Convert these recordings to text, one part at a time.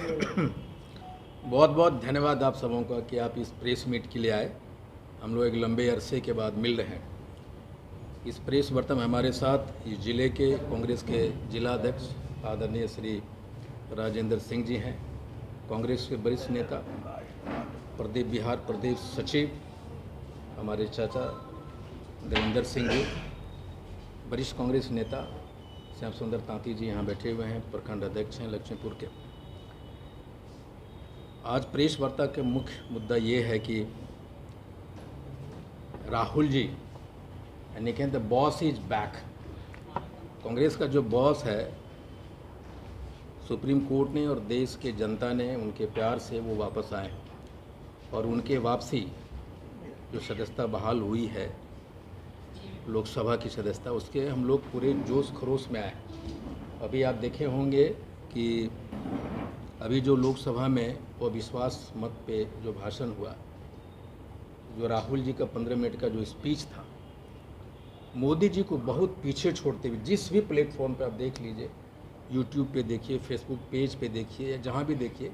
बहुत बहुत धन्यवाद आप सबों का कि आप इस प्रेस मीट के लिए आए। हम लोग एक लंबे अरसे के बाद मिल रहे हैं। इस प्रेस वार्ता में हमारे साथ इस जिले के कांग्रेस के जिला अध्यक्ष आदरणीय श्री राजेंद्र सिंह जी हैं, कांग्रेस के वरिष्ठ नेता प्रदीप बिहार प्रदेश सचिव हमारे चाचा देवेंद्र सिंह जी, वरिष्ठ कांग्रेस नेता श्याम सुंदर तांती जी यहाँ बैठे हुए हैं, प्रखंड अध्यक्ष हैं लक्ष्मीपुर के। आज प्रेस वार्ता के मुख्य मुद्दा ये है कि राहुल जी यानी कहते the boss is back. Congress का जो बॉस है, सुप्रीम कोर्ट ने और देश के जनता ने उनके प्यार से वो वापस आए और उनके वापसी जो सदस्यता बहाल हुई है लोकसभा की सदस्यता, उसके हम लोग पूरे जोश खरोश में आए। अभी आप देखे होंगे कि अभी जो लोकसभा में वो विश्वास मत पे जो भाषण हुआ, जो राहुल जी का 15 मिनट का जो स्पीच था, मोदी जी को बहुत पीछे छोड़ते हुए जिस भी प्लेटफॉर्म पे आप देख लीजिए, यूट्यूब पे देखिए, फेसबुक पेज पे देखिए या जहाँ भी देखिए,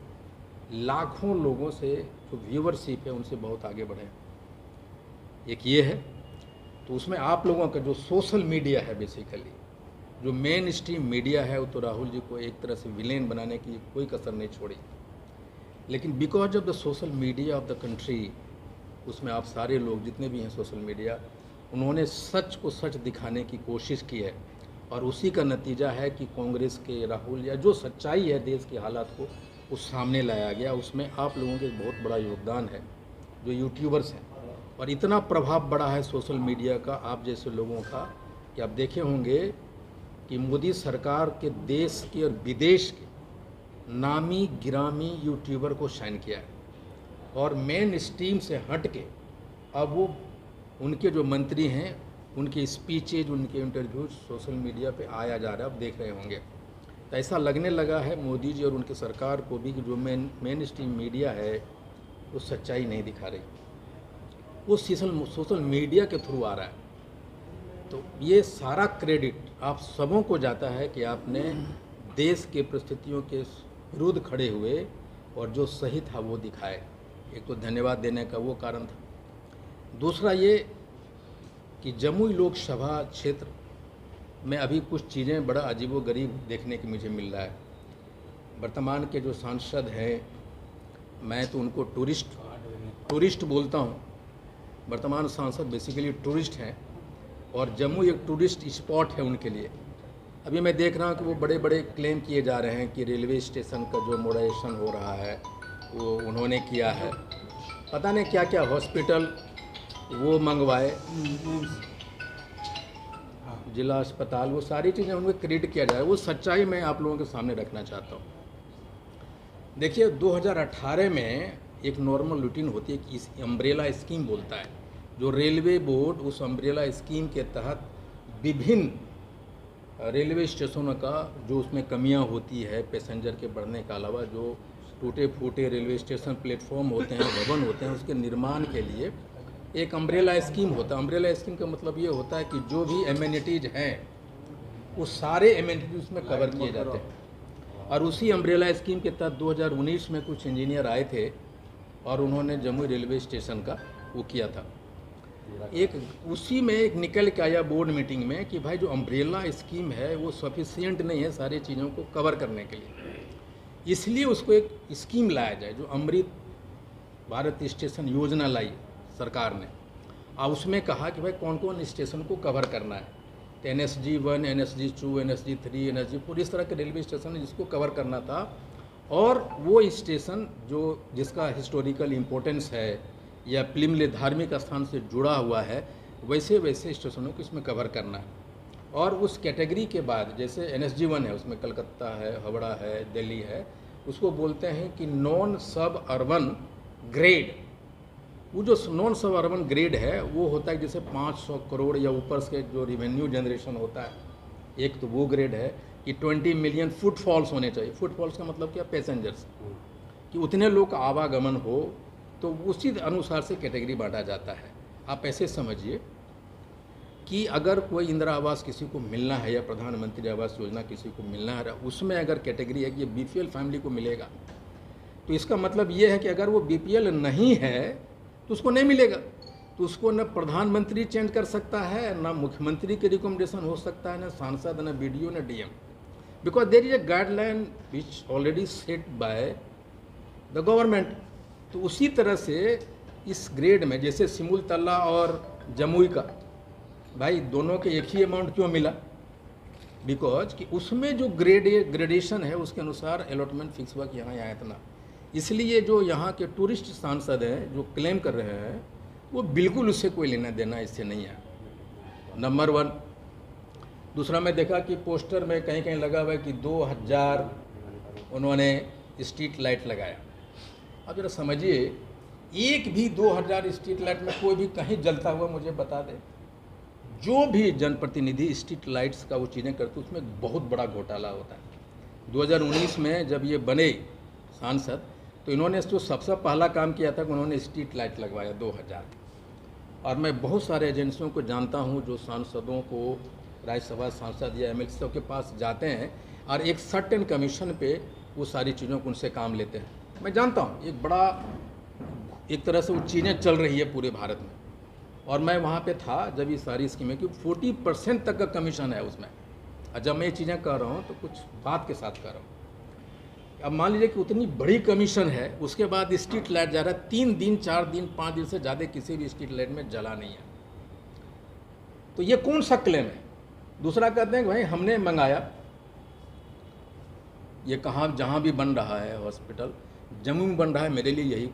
लाखों लोगों से जो व्यूवरशिप है उनसे बहुत आगे बढ़े हैं। एक ये है, तो उसमें आप लोगों का जो सोशल मीडिया है, बेसिकली जो मेन स्ट्रीम मीडिया है, वो तो राहुल जी को एक तरह से विलेन बनाने की कोई कसर नहीं छोड़ी। लेकिन because of the social media of the country, उसमें आप सारे लोग जितने भी हैं सोशल मीडिया, उन्होंने सच को सच दिखाने की कोशिश की है और उसी का नतीजा है कि कांग्रेस के राहुल या जो सच्चाई है देश की हालात को उस सामने लाया गया। उसमें आप लोगों के बहुत बड़ा योगदान है, जो यूट्यूबर्स हैं, और इतना प्रभाव बड़ा है सोशल मीडिया का आप जैसे लोगों का कि आप देखे होंगे कि मोदी सरकार के देश के और विदेश के नामी गिरामी यूट्यूबर को साइन किया है और मेन स्ट्रीम से हट के अब वो उनके जो मंत्री हैं उनके स्पीचेज, उनके इंटरव्यूज सोशल मीडिया पे आया जा रहा है, आप देख रहे होंगे। तो ऐसा लगने लगा है मोदी जी और उनकी सरकार को भी कि जो मेन स्ट्रीम मीडिया है वो सच्चाई नहीं दिखा रही, वो सोशल मीडिया के थ्रू आ रहा है। तो ये सारा क्रेडिट आप सबों को जाता है कि आपने देश के परिस्थितियों के विरुद्ध खड़े हुए और जो सही था वो दिखाए। एक तो धन्यवाद देने का वो कारण था। दूसरा ये कि जमुई लोकसभा क्षेत्र में अभी कुछ चीज़ें बड़ा अजीबोगरीब देखने की मुझे मिल रहा है। वर्तमान के जो सांसद हैं, मैं तो उनको टूरिस्ट बोलता हूँ। वर्तमान सांसद बेसिकली टूरिस्ट हैं और जम्मू एक टूरिस्ट स्पॉट है उनके लिए। अभी मैं देख रहा हूँ कि वो बड़े बड़े क्लेम किए जा रहे हैं कि रेलवे स्टेशन का जो मॉडर्नाइजेशन हो रहा है वो उन्होंने किया है, पता नहीं क्या क्या हॉस्पिटल वो मंगवाए, जिला अस्पताल, वो सारी चीज़ें उनको क्रेडिट किया जा रहा है। वो सच्चाई मैं आप लोगों के सामने रखना चाहता हूँ। देखिए 2018 में एक नॉर्मल रूटीन होती है कि इस अम्ब्रेला स्कीम बोलता है, जो रेलवे बोर्ड उस अम्ब्रेला स्कीम के तहत विभिन्न रेलवे स्टेशनों का जो उसमें कमियां होती है, पैसेंजर के बढ़ने के अलावा जो टूटे फूटे रेलवे स्टेशन प्लेटफॉर्म होते हैं, भवन होते हैं, उसके निर्माण के लिए एक अम्ब्रेला स्कीम होता है। अम्ब्रेला स्कीम का मतलब ये होता है कि जो भी एमेनिटीज हैं वो सारे एमेनिटीज उसमें कवर किए जाते हैं। और उसी अम्ब्रेला स्कीम के तहत 2019 में कुछ इंजीनियर आए थे और उन्होंने जम्मू रेलवे स्टेशन का वो किया था। एक उसी में एक निकल के आया बोर्ड मीटिंग में कि भाई जो अम्ब्रेला स्कीम है वो सफिशिएंट नहीं है सारी चीज़ों को कवर करने के लिए, इसलिए उसको एक स्कीम लाया जाए जो अमृत भारत स्टेशन योजना लाई सरकार ने। और उसमें कहा कि भाई कौन कौन स्टेशन को कवर करना है, तो NSG 1, NSG 2, NSG 3, NSG 4 इस तरह के रेलवे स्टेशन है जिसको कवर करना था। और वो स्टेशन जो जिसका हिस्टोरिकल इम्पोर्टेंस है या फिल्म धार्मिक स्थान से जुड़ा हुआ है, वैसे वैसे स्टेशनों को इसमें कवर करना है। और उस कैटेगरी के बाद जैसे NSG 1 है, उसमें कलकत्ता है, हावड़ा है, दिल्ली है, उसको बोलते हैं कि नॉन सब अर्बन ग्रेड। वो जो नॉन सब अर्बन ग्रेड है वो होता है जैसे 500 करोड़ या ऊपर से जो रिवेन्यू जनरेशन होता है, एक तो वो ग्रेड है कि 20 मिलियन फुटफॉल्स होने चाहिए। फुटफॉल्स का मतलब क्या, पैसेंजर्स, कि उतने लोग का आवागमन हो, तो उसी अनुसार से कैटेगरी बांटा जाता है। आप ऐसे समझिए कि अगर कोई इंदिरा आवास किसी को मिलना है या प्रधानमंत्री आवास योजना किसी को मिलना है, उसमें अगर कैटेगरी है कि ये BPL फैमिली को मिलेगा, तो इसका मतलब ये है कि अगर वो बीपीएल नहीं है तो उसको नहीं मिलेगा। तो उसको न प्रधानमंत्री चेंज कर सकता है, ना मुख्यमंत्री के रिकमेंडेशन हो सकता है, ना सांसद, ना बीडीओ, ना DM, because there is a guideline which already set by the government. तो उसी तरह से इस ग्रेड में जैसे सिमुल तल्ला और जमुई का, भाई दोनों के एक ही अमाउंट क्यों मिला? बिकॉज कि उसमें जो ग्रेडेशन है उसके अनुसार अलॉटमेंट फिक्स हुआ कि यहाँ इतना। इसलिए जो यहाँ के टूरिस्ट सांसद हैं जो क्लेम कर रहे हैं वो बिल्कुल उससे कोई लेना देना इससे नहीं है, नंबर 1। दूसरा मैं देखा कि पोस्टर में कहीं कहीं लगा हुआ है कि 2000 उन्होंने स्ट्रीट लाइट लगाया। अब जरा समझिए, एक भी 2000 स्ट्रीट लाइट में कोई भी कहीं जलता हुआ मुझे बता दे। जो भी जनप्रतिनिधि स्ट्रीट लाइट्स का वो चीज़ें करते उसमें बहुत बड़ा घोटाला होता है। 2019 में जब ये बने सांसद तो इन्होंने जो सबसे पहला काम किया था कि उन्होंने स्ट्रीट लाइट लगवाया 2000। और मैं बहुत सारे एजेंसियों को जानता हूँ जो सांसदों को, राज्यसभा सांसद या एमएलसी सबके पास जाते हैं और एक सर्टेन कमीशन पे वो सारी चीज़ों को उनसे काम लेते हैं। मैं जानता हूँ एक बड़ा एक तरह से वो चीज़ें चल रही है पूरे भारत में। और मैं वहाँ पे था जब ये सारी स्कीमें की 40% तक का कमीशन है उसमें। और जब मैं ये चीज़ें कर रहा हूँ तो कुछ बात के साथ कर रहा हूँ। अब मान लीजिए कि उतनी बड़ी कमीशन है, उसके बाद स्ट्रीट लाइट जा रहा है 3 दिन 4 दिन 5 दिन से ज़्यादा किसी भी स्ट्रीट लाइट में जला नहीं है। तो ये कौन सा क्लेम है? दूसरा कहते हैं कि भाई हमने मंगाया, ये कहाँ जहाँ भी बन रहा है हॉस्पिटल, जम्मू में बन रहा है, मेरे लिए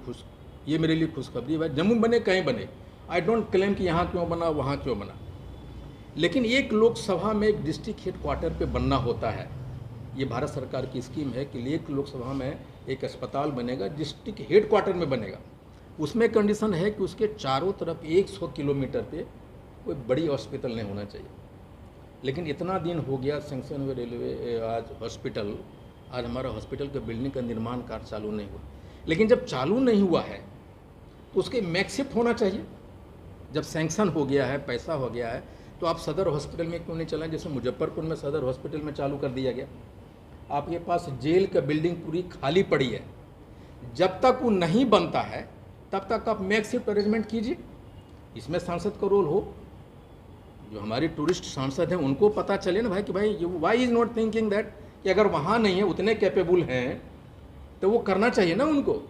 ये मेरे लिए खुशखबरी। भाई जम्मू बने कहीं बने, आई डोंट क्लेम कि यहाँ क्यों बना वहाँ क्यों बना, लेकिन एक लोकसभा में एक डिस्ट्रिक्ट हेडक्वार्टर पे बनना होता है। ये भारत सरकार की स्कीम है कि एक लोकसभा में एक अस्पताल बनेगा, डिस्ट्रिक्ट हेडक्वार्टर में बनेगा। उसमें कंडीशन है कि उसके चारों तरफ 100 किलोमीटर पे कोई बड़ी हॉस्पिटल नहीं होना चाहिए। लेकिन इतना दिन हो गया सेंक्शन हुए रेलवे आज हॉस्पिटल, आज हमारा हॉस्पिटल के बिल्डिंग का निर्माण कार्य चालू नहीं हुआ। लेकिन जब चालू नहीं हुआ है तो उसके मैक्सिफ्ट होना चाहिए। जब सेंक्शन हो गया है, पैसा हो गया है, तो आप सदर हॉस्पिटल में क्यों नहीं चलाएं? जैसे मुजफ्फरपुर में सदर हॉस्पिटल में चालू कर दिया गया। आपके पास जेल का बिल्डिंग पूरी खाली पड़ी है, जब तक वो नहीं बनता है तब तक आप मैक्सिफ्ट अरेंजमेंट कीजिए। इसमें सांसद का रोल हो, जो हमारे टूरिस्ट सांसद हैं उनको पता चले ना भाई कि भाई why is not thinking that कि अगर वहाँ नहीं है, उतने कैपेबल हैं तो वो करना चाहिए ना, उनको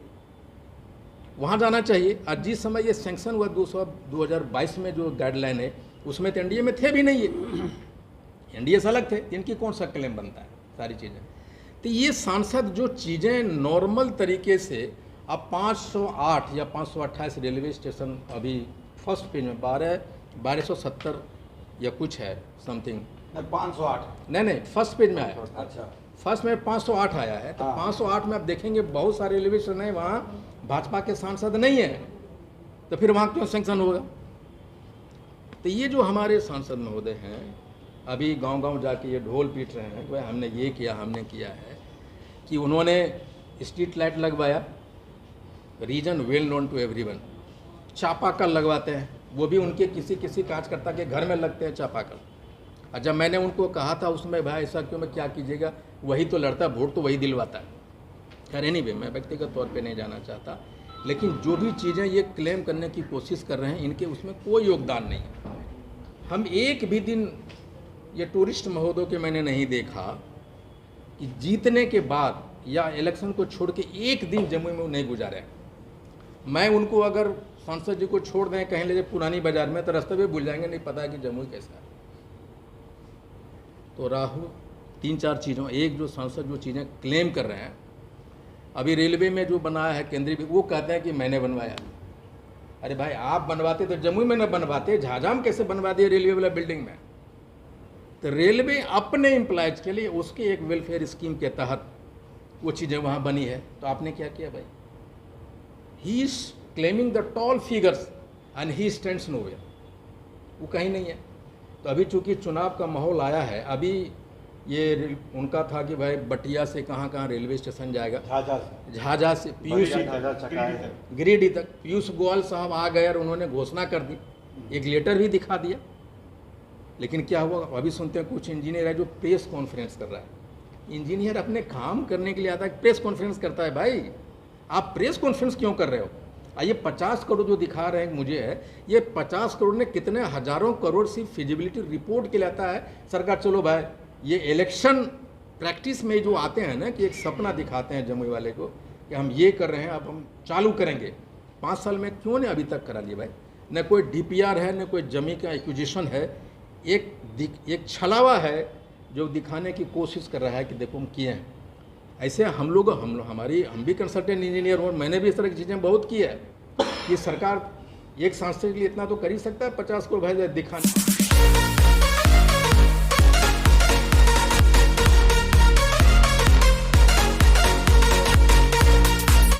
वहाँ जाना चाहिए। आज जिस समय ये सेंक्शन हुआ 2022 में जो गाइडलाइन है उसमें तो एनडीए में थे भी नहीं, ये एनडीए से अलग थे, इनकी कौन सा क्लेम बनता है सारी चीज़ें। तो ये सांसद जो चीज़ें नॉर्मल तरीके से, अब 508 या 528 रेलवे स्टेशन अभी फर्स्ट पेज में 1270 या कुछ है समथिंग, 508 नहीं फर्स्ट पेज में आया। अच्छा, फर्स्ट में 508 आया है। तो 508 में आप देखेंगे बहुत सारे रेलवे स्टेशन है, वहाँ भाजपा के सांसद नहीं है, तो फिर वहाँ क्यों सेंक्शन होगा? तो ये जो हमारे सांसद महोदय हैं अभी गांव-गांव जाके ये ढोल पीट रहे हैं कि भाई हमने ये किया, हमने किया है, कि उन्होंने स्ट्रीट लाइट लगवाया, reason well known to everyone. चापाकल लगवाते हैं, वो भी उनके किसी कार्यकर्ता के घर में लगते हैं चापाकल। और जब मैंने उनको कहा था उसमें भाई ऐसा क्यों, मैं क्या कीजिएगा, वही तो लड़ता, वोट तो वही दिलवाता है। खैर एनीवे, मैं व्यक्तिगत तौर पे नहीं जाना चाहता, लेकिन जो भी चीज़ें ये क्लेम करने की कोशिश कर रहे हैं इनके उसमें कोई योगदान नहीं है। हम एक भी दिन ये टूरिस्ट महोदयों के मैंने नहीं देखा कि जीतने के बाद या इलेक्शन को छोड़ के एक दिन जम्मू में नहीं गुजारे। मैं उनको अगर सांसद जी को छोड़ दें कहीं ले जाए पुरानी बाजार में तो रास्ते में भूल जाएंगे, नहीं पता है कि जम्मू कैसा है। तो राहुल 3-4 चीज़ों, एक जो सांसद जो चीज़ें क्लेम कर रहे हैं, अभी रेलवे में जो बनाया है केंद्रीय, वो कहते हैं कि मैंने बनवाया। अरे भाई आप बनवाते तो जम्मू में न बनवाते, झाझा में कैसे बनवा दिए रेलवे वाला बिल्डिंग में? तो रेलवे अपने एम्प्लॉयज़ के लिए उसके एक वेलफेयर स्कीम के तहत वो चीज़ें वहाँ बनी है। तो आपने क्या किया भाई? He is claiming the tall figures and he stands nowhere, वो कहीं नहीं है। तो अभी चूंकि चुनाव का माहौल आया है, अभी ये उनका था कि भाई बटिया से कहाँ कहाँ रेलवे स्टेशन जाएगा, झाझा से पीयूष गिरिडीह तक। पीयूष गोयल साहब आ गए और उन्होंने घोषणा कर दी, एक लेटर भी दिखा दिया। लेकिन क्या हुआ, अभी सुनते हैं कुछ इंजीनियर है जो प्रेस कॉन्फ्रेंस कर रहा है। इंजीनियर अपने काम करने के लिए आता है, प्रेस कॉन्फ्रेंस करता है भाई? आप प्रेस कॉन्फ्रेंस क्यों कर रहे हो? ये 50 करोड़ जो दिखा रहे हैं मुझे है, ये 50 करोड़ ने कितने हजारों करोड़ सिर्फ फिजिबिलिटी रिपोर्ट के लिए आता है सरकार। चलो भाई, ये इलेक्शन प्रैक्टिस में जो आते हैं ना कि एक सपना दिखाते हैं जमुई वाले को कि हम ये कर रहे हैं, अब हम चालू करेंगे। 5 साल में क्यों नहीं अभी तक करा लिए भाई? न कोई DPR है, न कोई जमीन का एक्विजिशन है। एक छलावा है जो दिखाने की कोशिश कर रहा है कि देखो हम किए हैं। ऐसे हम भी कंसल्टेंट इंजीनियर हो, मैंने भी इस तरह की चीज़ें बहुत की है कि सरकार एक सांसद के लिए इतना तो कर ही सकता है 50 करोड़ भाई दिखाने।